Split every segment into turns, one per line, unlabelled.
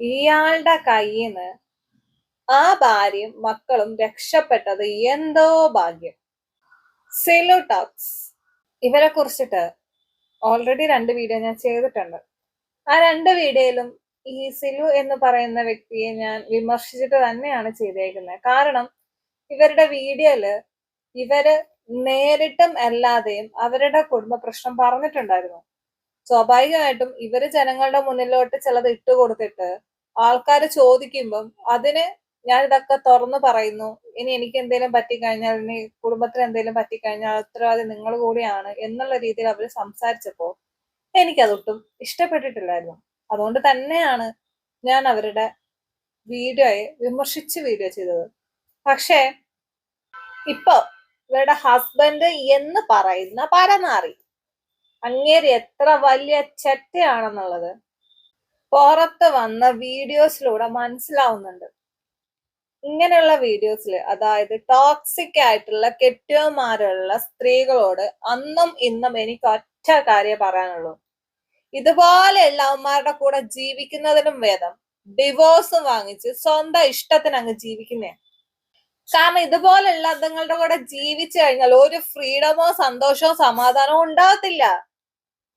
ഇയാളുടെ കയ്യിന്ന് ആ ഭാര്യയും മക്കളും രക്ഷപ്പെട്ടത് എന്തോ ഭാഗ്യം. സിലു ടോക്സ്. ഇവരെ കുറിച്ചിട്ട് ഓൾറെഡി 2 വീഡിയോ ഞാൻ ചെയ്തിട്ടുണ്ട്. ആ 2 വീഡിയോയിലും ഈ സിലു എന്ന് പറയുന്ന വ്യക്തിയെ ഞാൻ വിമർശിച്ചിട്ട് തന്നെയാണ് ചെയ്തേക്കുന്നത്. കാരണം ഇവരുടെ വീഡിയോയില് ഇവര് നേരിട്ടും അല്ലാതെയും അവരുടെ കുടുംബ പ്രശ്നം പറഞ്ഞിട്ടുണ്ടായിരുന്നു. സ്വാഭാവികമായിട്ടും ഇവര് ജനങ്ങളുടെ മുന്നിലോട്ട് ചിലത് ഇട്ടുകൊടുത്തിട്ട് ആൾക്കാർ ചോദിക്കുമ്പം അതിന് ഞാൻ ഇതൊക്കെ തുറന്നു പറയുന്നു, ഇനി എനിക്ക് എന്തെങ്കിലും പറ്റിക്കഴിഞ്ഞാൽ, ഇനി കുടുംബത്തിന് എന്തെങ്കിലും പറ്റിക്കഴിഞ്ഞാൽ ഉത്തരവാദി നിങ്ങൾ കൂടിയാണ് എന്നുള്ള രീതിയിൽ അവർ സംസാരിച്ചപ്പോ എനിക്കതൊട്ടും ഇഷ്ടപ്പെട്ടിട്ടില്ലായിരുന്നു. അതുകൊണ്ട് തന്നെയാണ് ഞാൻ അവരുടെ വീഡിയോയെ വിമർശിച്ച് വീഡിയോ ചെയ്തത്. പക്ഷേ ഇപ്പൊ ഇവരുടെ ഹസ്ബൻഡ് എന്ന് പറയുന്ന പരനാറി, അങ്ങേര് എത്ര വലിയ ചെറ്റയാണെന്നുള്ളത് പുറത്ത് വന്ന വീഡിയോസിലൂടെ മനസ്സിലാവുന്നുണ്ട്. ഇങ്ങനെയുള്ള വീഡിയോസിൽ, അതായത് ടോക്സിക് ആയിട്ടുള്ള കെട്ടിയോന്മാരുള്ള സ്ത്രീകളോട് അന്നും ഇന്നും എനിക്ക് ഒറ്റ കാര്യം പറയാനുള്ളൂ, ഇതുപോലെയുള്ള അവന്മാരുടെ കൂടെ ജീവിക്കുന്നതിനും ഭേദം ഡിവോഴ്സ് വാങ്ങിച്ച് സ്വന്തം ഇഷ്ടത്തിന് അങ്ങ് ജീവിക്കുന്നേ. കാരണം ഇതുപോലുള്ള അതുങ്ങളുടെ കൂടെ ജീവിച്ചു കഴിഞ്ഞാൽ ഒരു ഫ്രീഡമോ സന്തോഷമോ സമാധാനമോ ഉണ്ടാകത്തില്ല.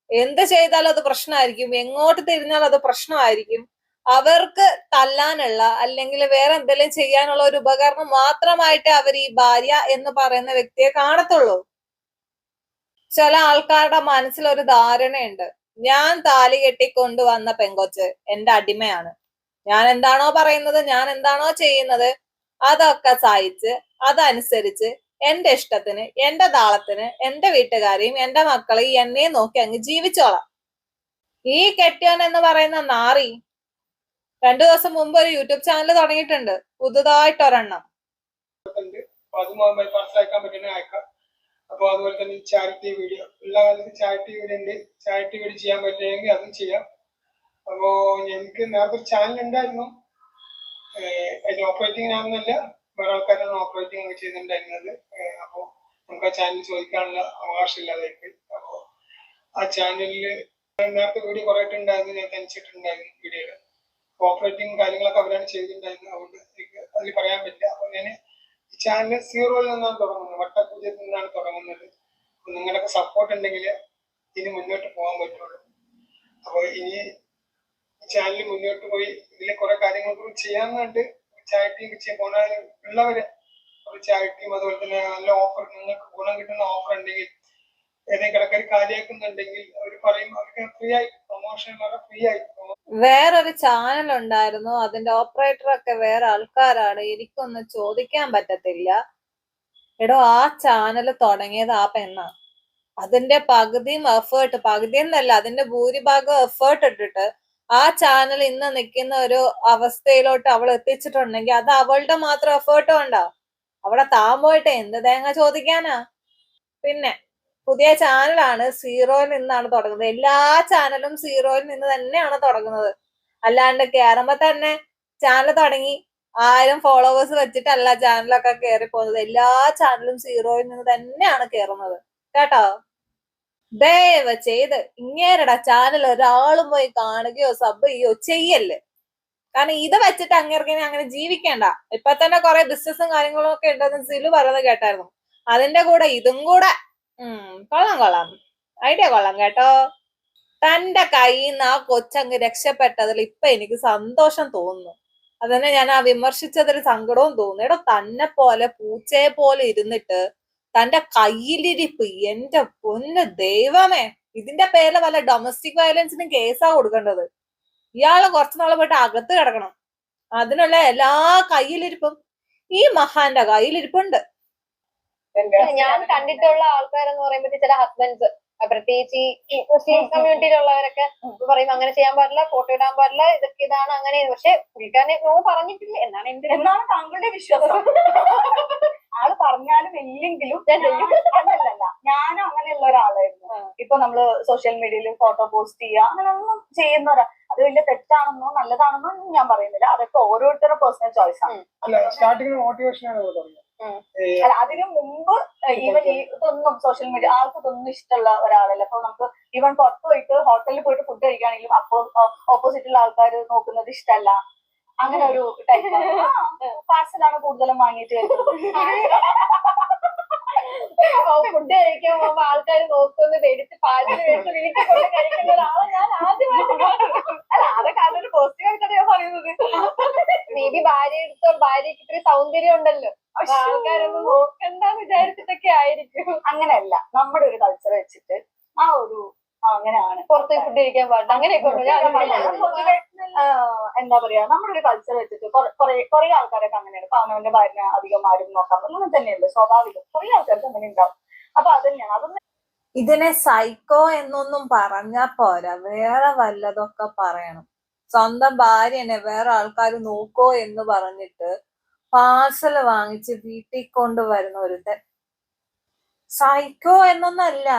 എന്ത് ചെയ്താലും അത് പ്രശ്നമായിരിക്കും, എങ്ങോട്ട് തിരിഞ്ഞാലും അത് പ്രശ്നമായിരിക്കും. അവർക്ക് തല്ലാനുള്ള അല്ലെങ്കിൽ വേറെ എന്തെങ്കിലും ചെയ്യാനുള്ള ഒരു ഉപകരണം മാത്രമായിട്ട് അവർ ഈ ഭാര്യ എന്ന് പറയുന്ന വ്യക്തിയെ കാണത്തുള്ളൂ. ചില ആൾക്കാരുടെ മനസ്സിൽ ഒരു ധാരണയുണ്ട്, ഞാൻ താലി കെട്ടിക്കൊണ്ടുവന്ന പെങ്കൊച്ച് എന്റെ അടിമയാണ്, ഞാൻ എന്താണോ പറയുന്നത്, ഞാൻ എന്താണോ ചെയ്യുന്നത് അതൊക്കെ സഹിച്ച് അതനുസരിച്ച് എന്റെ ഇഷ്ടത്തിന്, എന്റെ താളത്തിന് എന്റെ വീട്ടുകാരെയും എന്റെ മക്കളെയും എന്നെ നോക്കി അങ്ങ് ജീവിച്ചോളാം. ഈ കെട്ടിയോൻ എന്ന് പറയുന്ന നാറി 2 ദിവസം മുമ്പ് ഒരു യൂട്യൂബ് ചാനൽ തുടങ്ങിയിട്ടുണ്ട്, പുതുതായിട്ട് ഒരെണ്ണം.
അപ്പൊ അതുപോലെ തന്നെ ചാരിറ്റി വീഡിയോ, എല്ലാ കാലത്തും ചാരിറ്റി വീഡിയോ ഉണ്ട്. ചാരിറ്റി വീഡിയോ ചെയ്യാൻ പറ്റുമെങ്കിൽ അതും ചെയ്യാം. അപ്പോ എനിക്ക് നേരത്തെ ഒരു ചാനൽ ഉണ്ടായിരുന്നു, അതിന്റെ ഓപ്പറേറ്റിംഗ് ആണെന്നല്ല, വേറെ ആൾക്കാരാണ് ഓപ്പറേറ്റിംഗ് ചെയ്തിട്ടുണ്ടായിരുന്നത്. അപ്പോ നമുക്ക് ആ ചാനൽ ചോദിക്കാനുള്ള അവകാശം ഇല്ലാതായിപ്പോയി. അപ്പോ ആ ചാനലിൽ നേരത്തെ വീഡിയോ കുറെ ഉണ്ടായിരുന്നു, ഞാൻ തനിച്ചിട്ടുണ്ടായിരുന്നു വീഡിയോയില്. ഓപ്പറേറ്റിംഗ് കാര്യങ്ങളൊക്കെ അവരാണ് ചെയ്തിട്ടുണ്ടായിരുന്നത്, അതുകൊണ്ട് എനിക്ക് അതിൽ പറയാൻ പറ്റില്ല. അപ്പൊ ഞാൻ ഈ ചാനൽ 0-ൽ നിന്നാണ് തുടങ്ങുന്നത്, വട്ടപൂജ്യത്തിൽ നിന്നാണ് തുടങ്ങുന്നത്. അപ്പൊ നിങ്ങളുടെയൊക്കെ സപ്പോർട്ട് ഉണ്ടെങ്കിൽ ഇനി മുന്നോട്ട് പോകാൻ പറ്റുള്ളൂ. അപ്പൊ ഇനി ചാനൽ മുന്നോട്ട് പോയി ഇതിൽ കുറെ കാര്യങ്ങൾ കൂടി ചെയ്യാന്നുണ്ട്. ചാരിറ്റിയും പോണ ഉള്ളവര് ചാരിറ്റിയും അതുപോലെ തന്നെ നല്ല ഓഫർ, നിങ്ങൾക്ക് ഗുണം കിട്ടുന്ന ഓഫർ ഉണ്ടെങ്കിൽ, ഏതെങ്കിലും കിടക്കാർ കാര്യമാക്കുന്നുണ്ടെങ്കിൽ അവർ പറയും, അവർക്ക് ഫ്രീ ആയി പ്രൊമോഷൻ, ഫ്രീ ആയി.
വേറൊരു ചാനൽ ഉണ്ടായിരുന്നു, അതിന്റെ ഓപ്പറേറ്റർ ഒക്കെ വേറെ ആൾക്കാരാണ്, എനിക്കൊന്നും ചോദിക്കാൻ പറ്റത്തില്ല. എടോ, ആ ചാനൽ തുടങ്ങിയത് ആ പെണ്ണ. അതിന്റെ പകുതിയും എഫേർട്ട്, പകുതി എന്നല്ല അതിന്റെ ഭൂരിഭാഗം എഫേർട്ട് ഇട്ടിട്ട് ആ ചാനൽ ഇന്ന് നിൽക്കുന്ന ഒരു അവസ്ഥയിലോട്ട് അവൾ എത്തിച്ചിട്ടുണ്ടെങ്കിൽ അത് അവളുടെ മാത്രം എഫേർട്ട് കൊണ്ടാ. അവിടെ താൻ പോയിട്ട് എന്ത് തേങ്ങ ചോദിക്കാനാ? പിന്നെ പുതിയ ചാനലാണ്, 0-ൽ നിന്നാണ് തുടങ്ങുന്നത്. എല്ലാ ചാനലും 0-ൽ നിന്ന് തന്നെയാണ് തുടങ്ങുന്നത്. അല്ലാണ്ട് കേറുമ്പോ തന്നെ ചാനൽ തുടങ്ങി 1000 ഫോളോവേഴ്സ് വെച്ചിട്ടല്ല ചാനലൊക്കെ കയറി പോകുന്നത്. എല്ലാ ചാനലും 0-ൽ നിന്ന് തന്നെയാണ് കയറുന്നത് കേട്ടോ. ദയവ് ചെയ്ത് ഇങ്ങേരുടെ ചാനൽ ഒരാളും പോയി കാണുകയോ സബ് ചെയ്യോ ചെയ്യല്ലേ. കാരണം ഇത് വെച്ചിട്ട് അങ്ങേർക്ക് അങ്ങനെ ജീവിക്കേണ്ട. ഇപ്പൊ തന്നെ കുറെ ബിസിനസ്സും കാര്യങ്ങളും ഒക്കെ ഉണ്ടെന്ന് സിലു പറയുന്നത് കേട്ടായിരുന്നു. അതിന്റെ കൂടെ ഇതും കൂടെ കൊള്ളാം, ഐഡിയ കൊള്ളാം കേട്ടോ. തന്റെ കയ്യിൽ നിന്ന് ആ കൊച്ചങ്ങ് രക്ഷപ്പെട്ടതിൽ ഇപ്പൊ എനിക്ക് സന്തോഷം തോന്നുന്നു. അതന്നെ ഞാൻ ആ വിമർശിച്ചതിൽ സങ്കടവും തോന്നുന്നു. എടോ, തന്നെ പോലെ പൂച്ചയെ പോലെ ഇരുന്നിട്ട് തന്റെ കയ്യിലിരിപ്പ്, എന്റെ പൊന്ന് ദൈവമേ, ഇതിന്റെ പേരിൽ വല്ല ഡൊമസ്റ്റിക് വയലൻസിനും കേസാ കൊടുക്കേണ്ടത്. ഇയാള് കുറച്ചു നാളെ പോയിട്ട് അകത്ത് കിടക്കണം. അതിനുള്ള എല്ലാ കയ്യിലിരിപ്പും ഈ മഹാന്റെ കയ്യിലിരിപ്പുണ്ട്.
ഞാൻ കണ്ടിട്ടുള്ള ആൾക്കാരെന്ന് പറയുമ്പോൾ ചില ഹസ്ബൻഡ്സ്, പ്രത്യേകിച്ച് ഈ മുസ്ലിം കമ്മ്യൂണിറ്റിയിലുള്ളവരൊക്കെ പറയും അങ്ങനെ ചെയ്യാൻ പാടില്ല, ഫോട്ടോ ഇടാൻ പാടില്ല, ഇതൊക്കെ ഇതാണ് അങ്ങനെ. പക്ഷെ പുള്ളിക്കാരനെ നോ പറഞ്ഞിട്ടില്ല എന്നാണ് താങ്കളുടെ വിശ്വാസം. ആള് പറഞ്ഞാലും ഇല്ലെങ്കിലും അല്ലല്ല, ഞാനും അങ്ങനെയുള്ള ഒരാളായിരുന്നു. ഇപ്പൊ നമ്മള് സോഷ്യൽ മീഡിയയിൽ ഫോട്ടോ പോസ്റ്റ് ചെയ്യുക അങ്ങനെയൊന്നും ചെയ്യുന്നവരാ. അത് വലിയ തെറ്റാണെന്നോ നല്ലതാണെന്നോ ഞാൻ പറയുന്നില്ല, അതൊക്കെ ഓരോരുത്തരുടെ പേഴ്സണൽ ചോയ്സ് ആണ്.
സ്റ്റാർട്ടിംഗ് മോട്ടിവേഷൻ ആണ് തുടങ്ങിയത്.
അല്ല അതിനു മുമ്പ് ഈവൻ ഇതൊന്നും സോഷ്യൽ മീഡിയ ആൾക്ക് ഇതൊന്നും ഇഷ്ടമുള്ള ഒരാളല്ല. അപ്പൊ നമുക്ക് ഈവൻ പുറത്ത് പോയിട്ട് ഹോട്ടലിൽ പോയിട്ട് ഫുഡ് കഴിക്കുകയാണെങ്കിലും അപ്പോ ഓപ്പോസിറ്റുള്ള ആൾക്കാർ നോക്കുന്നത് ഇഷ്ടമല്ല. അങ്ങനെ ഒരു ടൈപ്പാണ്. പാർസലാണ് കൂടുതലും വാങ്ങിയിട്ട്
ഫുഡ് കഴിക്കാൻ പോകുമ്പോ ആൾക്കാർ നോക്കുന്നത് എടുത്ത് പാലിന് വേണ്ടി വീട്ടിൽ കൊണ്ട് കഴിക്കുന്ന ഒരാളെ ഞാൻ ആദ്യമായിട്ട് കാണുന്നു.
അല്ല അതൊക്കെ അതൊരു പോസിറ്റീവ് ആയിട്ടാണ് ഞാൻ പറയുന്നത്.
മേ ബി ഭാര്യക്ക് ഇത്രയും സൗന്ദര്യം ഉണ്ടല്ലോ, അപ്പൊ ആൾക്കാരൊന്നും നോക്കണ്ടെന്ന് വിചാരിച്ചിട്ടൊക്കെ ആയിരിക്കും.
അങ്ങനെയല്ല, നമ്മുടെ ഒരു കൾച്ചർ വെച്ചിട്ട് ആ ഒരു അങ്ങനെയാണ്.
പുറത്ത് ഫുഡ് കഴിക്കാൻ പാടില്ല അങ്ങനെയൊക്കെ ഉണ്ടോ?
പൊതുവെ എന്താ പറയാ, നമ്മുടെ ഒരു കൾച്ചർ വെച്ചിട്ട് കുറെ ആൾക്കാരൊക്കെ അങ്ങനെയാണ്. ഇപ്പൊ അവനവന്റെ ഭാര്യനെ അധികം ആരും നോക്കാൻ പറ്റില്ല, അങ്ങനെ തന്നെയല്ലേ സ്വാഭാവികം. കുറെ ആൾക്കാർക്ക് അങ്ങനെ ഉണ്ടാവും. അപ്പൊ അത് തന്നെയാണ്. അതൊന്നും
ഇതിനെ സൈക്കോ എന്നൊന്നും പറഞ്ഞാ പോരാ, വേറെ വല്ലതൊക്കെ പറയണം. സ്വന്തം ഭാര്യനെ വേറെ ആൾക്കാർ നോക്കോ എന്ന് പറഞ്ഞിട്ട് പാർസൽ വാങ്ങിച്ച് വീട്ടിൽ കൊണ്ടുവരുന്ന ഒരുത്തൻ സൈക്കോ എന്നൊന്നല്ല.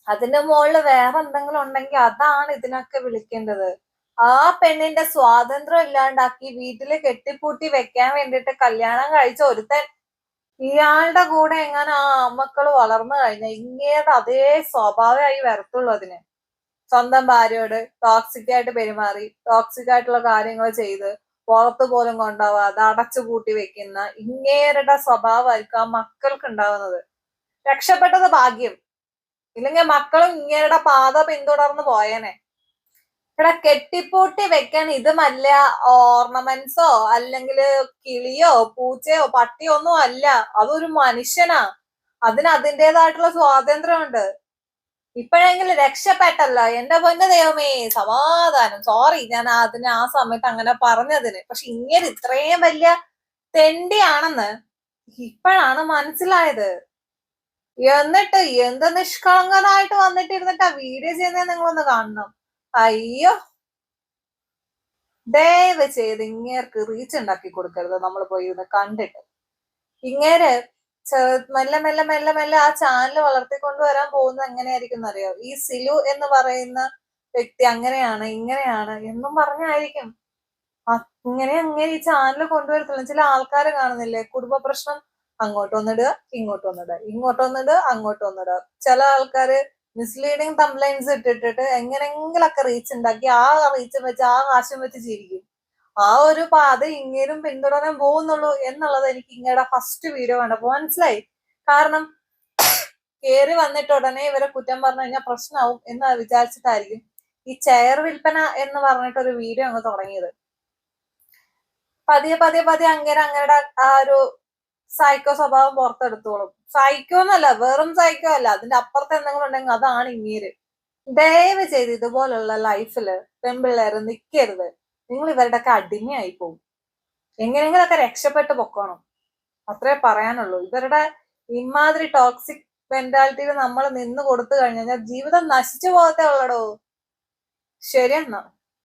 അതിന്റെ മുകളിൽ വേറെ എന്തെങ്കിലും ഉണ്ടെങ്കിൽ അതാണ് ഇതിനൊക്കെ വിളിക്കേണ്ടത്. ആ പെണ്ണിന്റെ സ്വാതന്ത്ര്യം ഇല്ലാണ്ടാക്കി വീട്ടില് കെട്ടിപ്പൂട്ടി വെക്കാൻ വേണ്ടിട്ട് കല്യാണം കഴിച്ച ഒരുത്തൻ ഇയാളുടെ കൂടെ എങ്ങനെ ആ മക്കള് വളർന്നു കഴിഞ്ഞാൽ ഇങ്ങേരുടെ അതേ സ്വഭാവമായി വരത്തുള്ളൂ. അതിന് സ്വന്തം ഭാര്യയോട് ടോക്സിക് ആയിട്ട് പെരുമാറി ടോക്സിക് ആയിട്ടുള്ള കാര്യങ്ങൾ ചെയ്ത് പുറത്തു പോലും കൊണ്ടുപോവാതെ അടച്ചു പൂട്ടി വെക്കുന്ന ഇങ്ങേരുടെ സ്വഭാവമായിരിക്കും ആ മക്കൾക്ക് ഉണ്ടാവുന്നത്. രക്ഷപ്പെട്ടത് ഭാഗ്യം, ഇല്ലെങ്കിൽ മക്കളും ഇങ്ങേരുടെ പാത പിന്തുടർന്ന് പോയേനെ. ഇവിടെ കെട്ടിപ്പൂട്ടി വെക്കാൻ ഇതുമല്ല ഓർണമെന്റ്സോ അല്ലെങ്കിൽ കിളിയോ പൂച്ചയോ പട്ടിയോ ഒന്നും അല്ല, അതൊരു മനുഷ്യനാ. അതിന് അതിൻ്റെതായിട്ടുള്ള സ്വാതന്ത്ര്യമുണ്ട്. ഇപ്പോഴെങ്കിലും രക്ഷപ്പെട്ടല്ലോ, എന്റെ പൊന്ന ദൈവമേ സമാധാനം. സോറി ഞാൻ അതിന് ആ സമയത്ത് അങ്ങനെ പറഞ്ഞതിന്. പക്ഷെ ഇങ്ങനെ ഇത്രയും വലിയ തെണ്ടിയാണെന്ന് ഇപ്പോഴാണ് മനസ്സിലായത്. എന്നിട്ട് എന്ത് നിഷ്കളങ്കനായിട്ട് വന്നിട്ടിരുന്നിട്ട് ആ വീഡിയോ ചെയ്യുന്നത് നിങ്ങളൊന്ന് കാണണം. അയ്യോ, ദയവ് ചെയ്ത് ഇങ്ങേർക്ക് റീച്ച് ഉണ്ടാക്കി കൊടുക്കരുത്. നമ്മൾ പോയി ഇരുന്ന് കണ്ടിട്ട് ഇങ്ങേര് മെല്ലെ മെല്ലെ മെല്ലെ മെല്ലെ ആ ചാനൽ വളർത്തിക്കൊണ്ടുവരാൻ പോകുന്നത് എങ്ങനെയായിരിക്കും എന്നറിയോ? ഈ സിലു എന്ന് പറയുന്ന വ്യക്തി അങ്ങനെയാണ് ഇങ്ങനെയാണ് എന്നും പറഞ്ഞായിരിക്കും ഇങ്ങനെ അങ്ങനെ ഈ ചാനൽ കൊണ്ടുവരത്തില്ല. ചില ആൾക്കാർ കാണുന്നില്ലേ, കുടുംബ പ്രശ്നം അങ്ങോട്ടൊന്നിടുക ഇങ്ങോട്ടൊന്നിടുക ഇങ്ങോട്ടൊന്നിടുക അങ്ങോട്ടൊന്നിടുക. ചില ആൾക്കാര് മിസ്ലീഡിങ് കംപ്ലൈൻസ് ഇട്ടിട്ടിട്ട് എങ്ങനെങ്കിലൊക്കെ റീച്ച് ഉണ്ടാക്കി ആ റീച്ച് വെച്ച് ആ കാശും വെച്ച് ജീവിക്കും. ആ ഒരു പാത ഇങ്ങേരും പിന്തുടരാൻ പോകുന്നുള്ളൂ എന്നുള്ളത് എനിക്ക് ഇങ്ങയുടെ ഫസ്റ്റ് വീഡിയോ കണ്ടപ്പോ മനസ്സിലായി. കാരണം കേറി വന്നിട്ട് ഉടനെ ഇവരെ കുറ്റം പറഞ്ഞു കഴിഞ്ഞാൽ പ്രശ്നമാവും എന്ന് വിചാരിച്ചിട്ടായിരിക്കും ഈ ചെയർ വിൽപ്പന എന്ന് പറഞ്ഞിട്ട് ഒരു വീഡിയോ അങ്ങ് തുടങ്ങിയത്. പതിയെ പതിയെ പതിയെ അങ്ങയുടെ ആ ഒരു സൈക്കോ സ്വഭാവം പുറത്തെടുത്തോളും. സൈക്കോ എന്നല്ല, വെറും സൈക്കോ അല്ല, അതിന്റെ അപ്പുറത്ത് എന്തെങ്കിലും ഉണ്ടെങ്കിൽ അതാണ് ഇങ്ങേര്. ദയവ് ചെയ്ത് ഇതുപോലുള്ള ലൈഫില് പെൺപിള്ളേര് നിൽക്കരുത്. നിങ്ങൾ ഇവരുടെ ഒക്കെ അടിമയായി പോകും. എങ്ങനെയെങ്കിലൊക്കെ രക്ഷപ്പെട്ട് പൊക്കോണം, അത്രേ പറയാനുള്ളൂ. ഇവരുടെ ഇമാതിരി ടോക്സിക് മെന്റാലിറ്റിയിൽ നമ്മൾ നിന്ന് കൊടുത്തു കഴിഞ്ഞാൽ ജീവിതം നശിച്ചു പോകത്തേ ഉള്ളടോ. ശരിയെന്നാ.